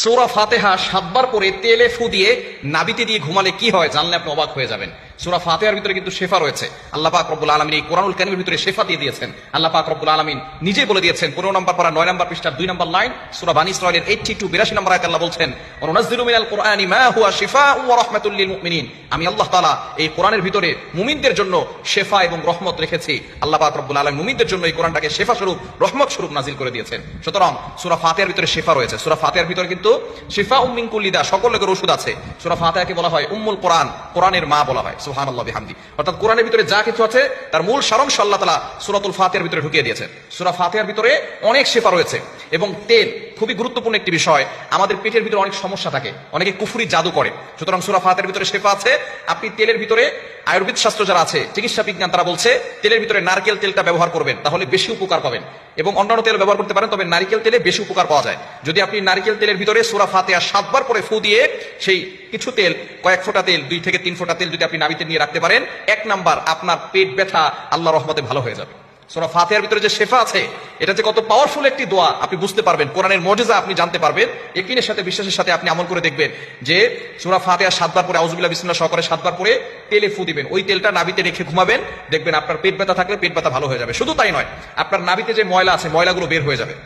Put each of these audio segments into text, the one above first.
সূরা ফাতিহা ৭ বার পরে তেলে ফু দিয়ে নাভিতে দিয়ে ঘুমালে কি হয় জানলে আপনি অবাক হয়ে যাবেন। সূরা ফাতিহার ভিতরে কিন্তু শেফা রয়েছে। আল্লাহ পাক রব্বুল আলামিন এই কোরআনুল কারীমের ভিতরে শেফা দিয়ে দিয়েছেন। আল্লাহ পাক রব্বুল আলামিন নিজেই বলে দিয়েছেন ১৫ নম্বর পারা ৯ নম্বর পৃষ্ঠার ২ নম্বর লাইন সূরা বানী ইসরাঈলের 82 নম্বর আয়াতে আল্লাহ বলছেন, ওয়া নুনাজ্জিলু মিনাল কুরআনি মা হুয়া শিফাউন ওয়া রাহমাতুল লিল মুমিনিন। আমি আল্লাহ তাআলা এই কোরআনের ভিতরে মুমিনদের জন্য শেফা এবং রহমত রেখেছি। আল্লাহ পাক রব্বুল আলামিন মুমিনদের জন্য এই কোরআনটাকে শেফা স্বরূপ রহমত স্বরূপ নাজিল করে দিয়েছেন। সুতরাং সূরা ফাতিহার ভিতরে শেফা রয়েছে। সূরা ফাতিহার ভিতরে কিন্তু শিফা মিন কুল্লি দা, সকল রোগের ওষুধ আছে। সূরা ফাতিহাকে বলা হয় উম্মুল কোরআন, কোরআনের মা বলা হয়। সুবহানাল্লাহি বিহামদি। অর্থাৎ কোরআনের ভিতরে যা কিছু আছে তার মূল সারাংশ আল্লাহ তাআলা সূরাতুল ফাতিহার ভিতরে ঢুকিয়ে দিয়েছেন। সূরা ফাতিহার ভিতরে অনেক শেফা রয়েছে। এবং তেল খুবই গুরুত্বপূর্ণ একটি বিষয়। আমাদের পেটের ভিতরে অনেক সমস্যা থাকে, অনেকে কুফরি জাদু করে। সুতরাং সূরা ফাতিহার ভিতরে শেফা আছে। আপনি তেলের ভিতরে আয়ুর্বেদ শাস্ত্র যারা আছে, চিকিৎসা বিজ্ঞান, তারা বলছে তেলের ভিতরে নারকেল তেলটা ব্যবহার করবেন, তাহলে বেশি উপকার পাবেন। এবং অন্যান্য তেল ব্যবহার করতে পারেন, তবে নারকেল তেলে বেশি উপকার পাওয়া যায়। যদি আপনি নারকেল তেলের ভিতরে সূরা ফাতিহা ৭ বার পরে ফু দিয়ে সেই কিছু তেল, কয়েক ফোঁটা তেল, ২ থেকে ৩ ফোঁটা তেল যদি আপনি নাভিতে নিয়ে রাখতে পারেন, ১ নাম্বার আপনার পেট ব্যথা আল্লাহর রহমতে ভালো হয়ে যাবে। সূরা ফাতিহার ভিতরে যে শেফা আছে, এটা যে কত পাওয়ারফুল একটি দোয়া আপনি বুঝতে পারবেন, কোরআনের মুজিজা আপনি জানতে পারবেন। ইয়াকিনের সাথে, বিশ্বাসের সাথে আপনি আমল করে দেখবেন যে সূরা ফাতিহা ৭ বার পরে আউযুবিল্লাহি বিসমিল্লাহ সহকারে ৭ বার পরে তেলে ফু দিবেন, ওই তেলটা নাভিতে রেখে ঘুমাবেন, দেখবেন আপনার পেট ব্যথা থাকলে পেট ব্যথা ভালো হয়ে যাবে। শুধু তাই নয়, আপনার নাভিতে যে ময়লা আছে, ময়লাগুলো বের হয়ে যাবে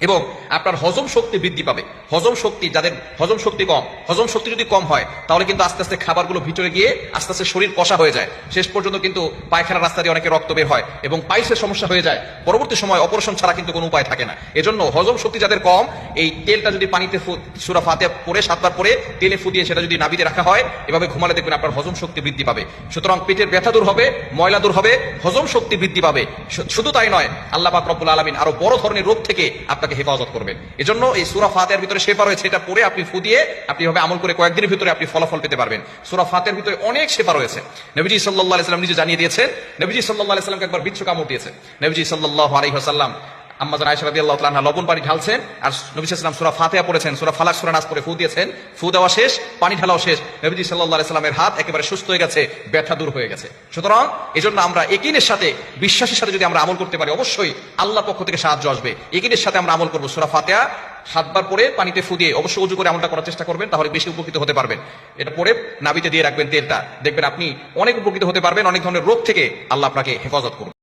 এবং আপনার হজম শক্তি বৃদ্ধি পাবে। হজম শক্তি, যাদের হজম শক্তি কম, হজম শক্তি যদি কম হয় তাহলে কিন্তু আস্তে আস্তে খাবারগুলো ভিতরে গিয়ে আস্তে আস্তে শরীর কষা হয়ে যায়। শেষ পর্যন্ত কিন্তু পায়খানার রাস্তা দিয়ে অনেকে রক্ত বের হয় এবং পাইলসের সমস্যা হয়ে যায়। পরবর্তী সময় অপারেশন ছাড়া কিন্তু কোনো উপায় থাকে না। এজন্য হজম শক্তি যাদের কম, এই তেলটা যদি পানিতে সূরা ফাতিহা পরে ৭ বার পরে তেলে ফু দিয়ে সেটা যদি নাভিতে রাখা হয়, এভাবে ঘুমালে দেখবেন আপনার হজম শক্তি বৃদ্ধি পাবে। সুতরাং পেটের ব্যথা দূর হবে, ময়লা দূর হবে, হজম শক্তি বৃদ্ধি পাবে। শুধু তাই নয়, আল্লাহ পাক রব্বুল আলামিন আরো বড় ধরনের রোগ থেকে আপনাকে হেফাজত করবেন। এজন্য এই সূরা ফাতিহার ভিতরে শেফা রয়েছে। এটা পড়ে আপনি ফু দিয়ে আপনি এভাবে আমল করে কয়েকদিনের ভিতরে আপনি ফলাফল পেতে পারবেন। সূরা ফাতিহার ভিতরে অনেক শেফা রয়েছে। নবীজি সাল্লাল্লাহু আলাইহি ওয়াসাল্লাম নিজে জানিয়ে দিয়েছেন। নবীজি সাল্লাল্লাহু আলাইহি ওয়াসাল্লামকে একবার বিচ্ছু কামড় দিয়েছে। নবীজি সাল্লাল্লাহু আলাইহি ওয়াসাল্লাম আম্মা জান আয়েশা রাদিয়াল্লাহু তাআলা লবণ পানি ঢালছেন, আর নবী সাল্লাল্লাহু আলাইহি ওয়াসাল্লাম সূরা ফাতিহা পড়েছেন, সূরা ফালাক, সূরা নাস পড়ে ফু দিয়েছেন। ফু দেওয়া শেষ, পানি ঢালাও শেষ, নবীজি সাল্লাল্লাহু আলাইহি ওয়াসাল্লামের হাত একেবারে সুস্থ হয়ে গেছে, ব্যথা দূর হয়ে গেছে। সুতরাং এজন্য আমরা ইয়াকিনের সাথে, বিশ্বাসের সাথে যদি আমরা আমল করতে পারি, অবশ্যই আল্লাহর পক্ষ থেকে সাহায্য আসবে। ইয়াকিনের সাথে আমরা আমল করব। সূরা ফাতিহা ৭ বার পরে পানিতে ফু দিয়ে অবশ্যই ওযু করে আমলটা করার চেষ্টা করবেন, তাহলে বেশি উপকৃত হতে পারবেন। এটা পরে নাভিতে দিয়ে রাখবেন তেলটা, দেখবেন আপনি অনেক উপকৃত হতে পারবেন। অনেক ধরনের রোগ থেকে আল্লাহ আপনাকে হেফাজত করবেন।